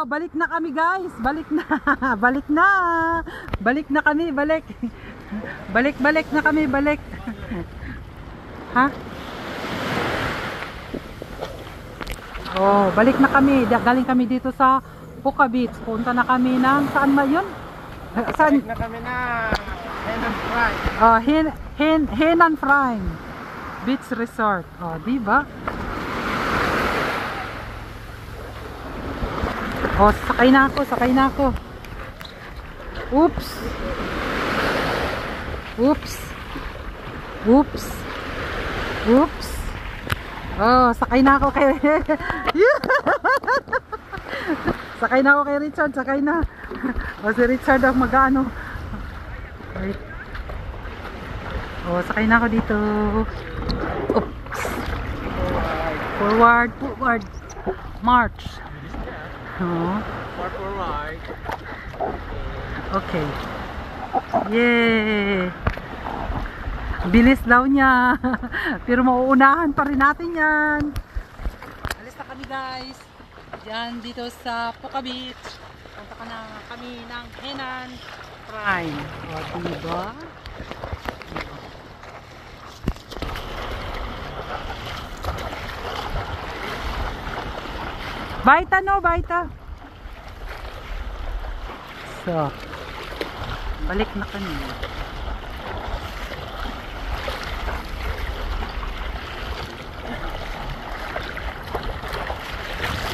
balik na kami guys. Balik na. Balik na. Balik na kami, balik. Balik na kami, balik. Ha? Oh, balik na kami. Galing kami dito sa Puka Beach. Punta na kami ng saan ba 'yun? Saan? Balik na kami na Henan Prime. Oh, Henan Prime Beach Resort. Oh, di ba? Oh, sakay na ako. Oops. Oh, sakay na ako kay Sakay na ako kay Richard, sakay na. O si Richard ang mag-ano. Wait. Oh, sakay na ako dito. Oops. Forward. March. Oh. Forward. Okay. Yay! Bilis daw niya. Pero mauunahan pa rin natin yan. Alis na kami guys. Diyan dito sa Puka Beach. Punta ka na kami ng Henan Prime. O, diba? Baita no, baita. So, balik na kami.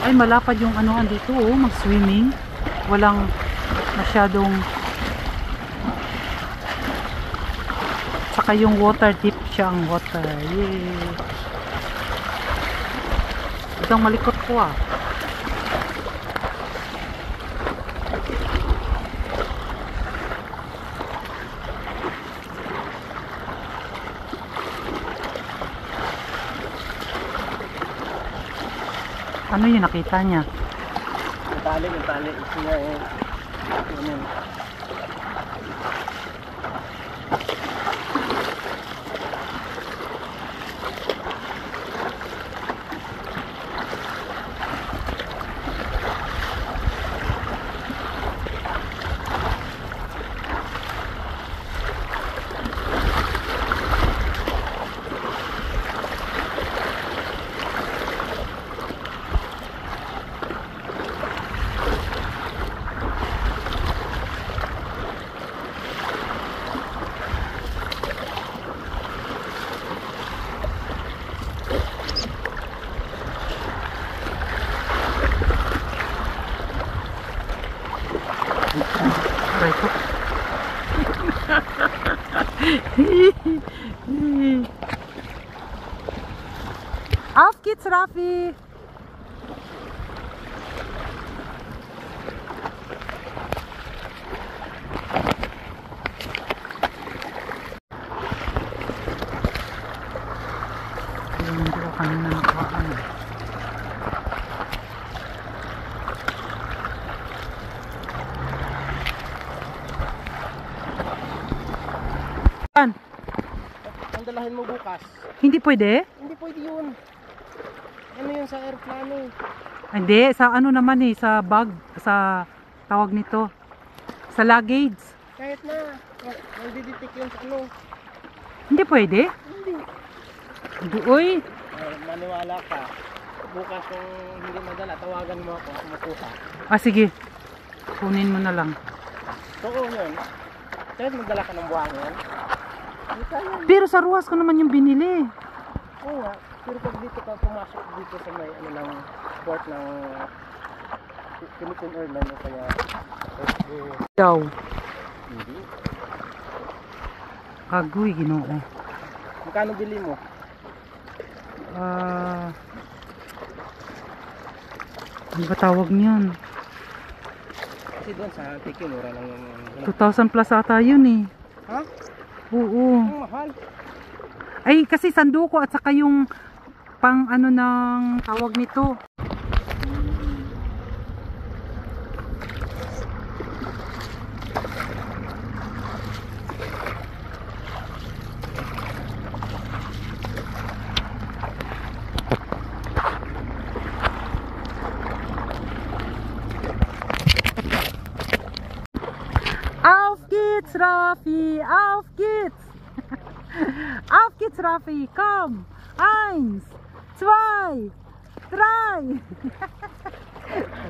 Ay, malapad yung anuhan dito, oh, mag-swimming. Walang masyadong saka yung water, deep siya ang water. Yay! Itong malikot ko ah. Ano yung nakita niya? Yung tali. Ito niya eh. Yun. Auf geht's, Rafi! Hindi ko kanina nakuhaan. Ang dalahin mo bukas. Hindi pwede? Hindi pwede yun. Ano yun sa airplano? Hindi, sa ano naman eh, sa bag, sa tawag nito, sa luggage. Kahit na, nagdiditik yun sa ano. Hindi pwede? Hindi. Uy, Maniwala ka. Bukas kung hindi madala, tawagan mo ako kung makuha. ah sige, kunin mo na lang. Oo yun. Kahit magdala ka ng buhangin. Hindi kaya. Pero sa ruwas ko naman yung binili. Oo nga. Pero pag dito ka pumasok dito sa may ano ng port ng Philippine Airlines o kaya Daw. hindi. Agoy, Ginoo. Magkano bili mo? Ano ba tawag niyan? Kasi doon sa Tiki mura lang yung 2,000 plus ata yun eh. ha? Oo. Ang mahal. Ay, kasi sanduko at saka yung pang ano ng tawag nito. Rafi! Auf geht's! Auf geht's, Rafi! Komm! 1, 2, 3!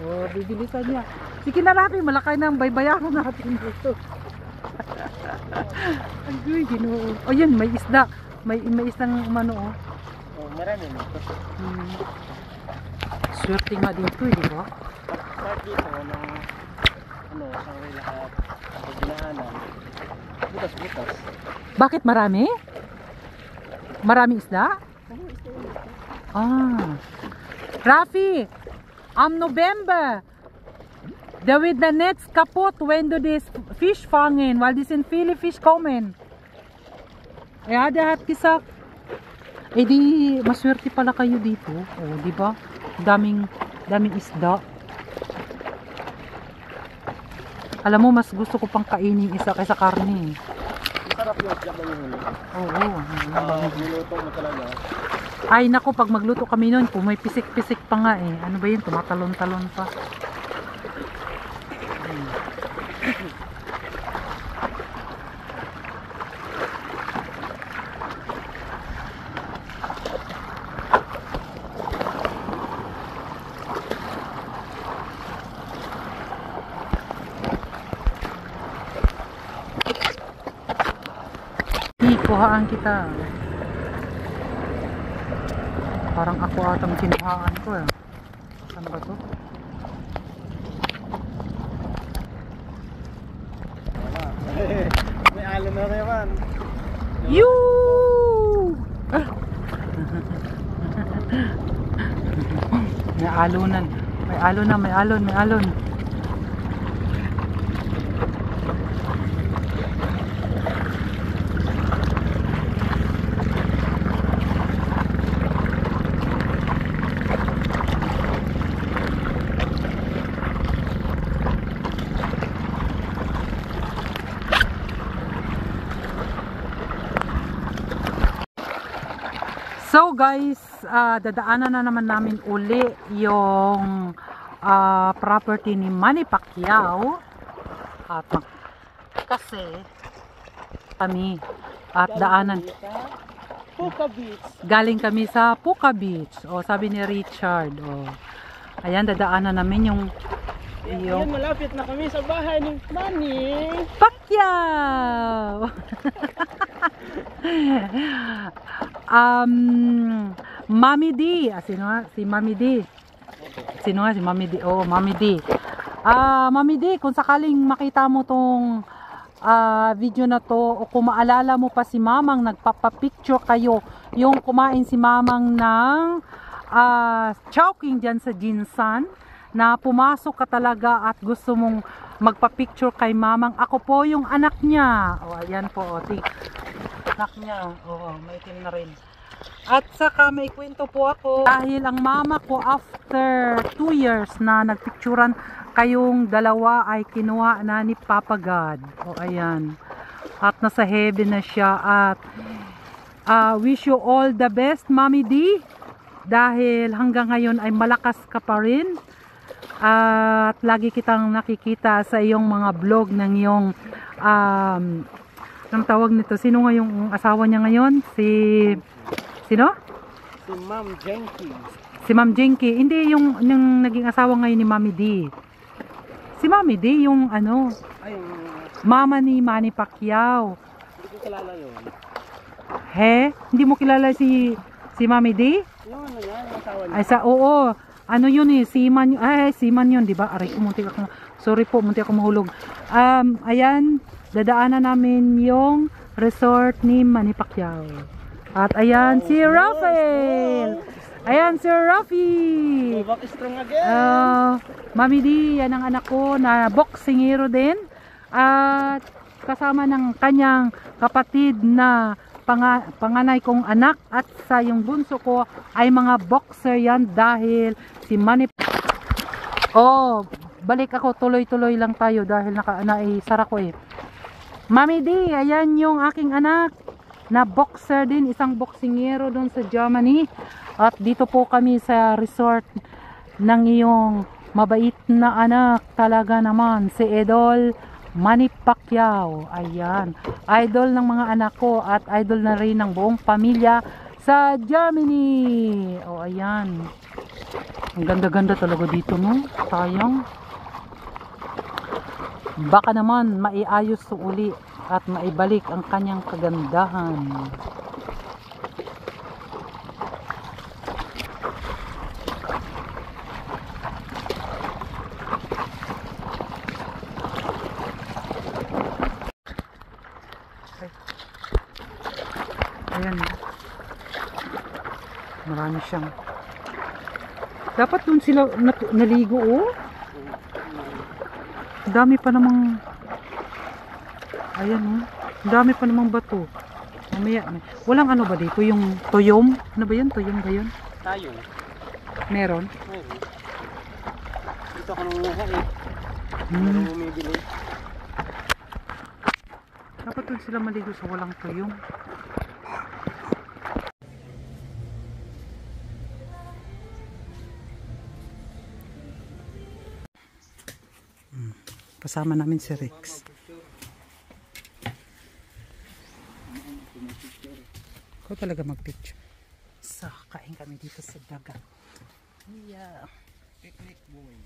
Oh, bibilisan niya. Sige na, Rafi, malakay na ang baybayaran natin dito. Ay, ginoo. O yun, may isda. May isang umano, oh. Oh, marami nito. Swerte nga dito, di ba? Start dito ng sa lahat. Pag dinahanan. Butas-butas. Bakit marami? Maraming isda? Ah. Rafi, November. With the nets kaputt, when do this fish fangen? Weil die sind viele Fisch kommen. Ja, der hat gesagt. Eh di, maswerte pala kayo dito. Oh, di ba? Daming isda. Alam mo, mas gusto ko pang kainin isa kaysa karne. Sarap yung isda ba yung huli? Oo. Niluto mo talaga. Ay nako, pag magluto kami nun, kung may pisik-pisik pa nga eh. Ano ba yun? Tumatalon-talon pa. Kuhaan kita. Parang ako atang kinuhaan ko eh. Ano ba to? May alon na naman. Yoo! May alunan. May alon na, may alon. So guys, dadaanan na naman namin uli yung property ni Manny Pacquiao. At kasi kami at daanan. Puka Beach. Galing kami sa Puka Beach. O sabi ni Richard. O, ayan, dadaanan namin yung Ayan, malapit na kami sa bahay ni Manny Pacquiao. Mami D. Sino nga? Si Mami D. Sino nga? Si Mami D. Oo, Mami D. Mami D, kung sakaling makita mo tong video na to o kung maalala mo pa si Mamang nagpapapicture kayo yung kumain si Mamang ng chowking dyan sa Jinsan na pumasok ka talaga at gusto mong magpapicture kay Mamang. Ako po yung anak niya. O, ayan po. O, anak niya. Oo, maitim na rin. At saka may kwento po ako dahil ang mama ko after 2 years na nagpicturan kayong dalawa ay kinuha na ni Papa God. O ayan. At nasa heaven na siya at wish you all the best, Mami D. Dahil hanggang ngayon ay malakas ka pa rin. At lagi kitang nakikita sa iyong mga vlog ng iyong ang tawag nito, sino nga yung asawa niya ngayon? Sino? Si Ma'am Jenky. Si Ma'am Jenky. Hindi yung naging asawa ngayon ni Mami D. Si Mami D yung ano, Ay, mama ni Manny Pacquiao. hindi ko kilala yun. He? Hindi mo kilala si Mami D? Yung ano yan, yung asawa niya. Ay oo. Ano yun eh, Seaman yun, di ba? Aray ko, sorry po, munti ako mahulog. Ayan, dadaanan namin yung resort ni Manny Pacquiao. At ayan, si Rafael! Ayan, si Rafi! Back strong again! Mami D, yan ang anak ko na boxingero din. At kasama ng kanyang kapatid na panganay kong anak at sa yung bunso ko ay mga boxer yan dahil si Manny. Balik ako, tuloy-tuloy lang tayo dahil naisara ko eh. Mami D, ayan yung aking anak na boxer din, isang boxingero doon sa Germany. At dito po kami sa resort ng iyong mabait na anak talaga naman, si Edol Manny Pacquiao. Ayan. Idol ng mga anak ko at idol na rin ng buong pamilya sa Germany. O, ayan. Ang ganda-ganda talaga dito, no? Sayang. Baka naman maiayos to uli at maibalik ang kanyang kagandahan. Ayan. Marami siyang. Dapat dun sila naligo, oh. Dami pa namang. Ayan, oh. Dami pa namang bato. Mamaya. Walang ano ba dito? Yung tuyom? Ano ba yun? Tuyom ba yun? Tayo. Meron? Meron. Dito ako nanguha eh. Hmm. Meron bumibili. Dapat dun sila maligo sa walang tuyom. Kasama namin si Rex. Ako talaga mag-picture. So, kain kami dito sa dagat. Yeah. Picnic boy.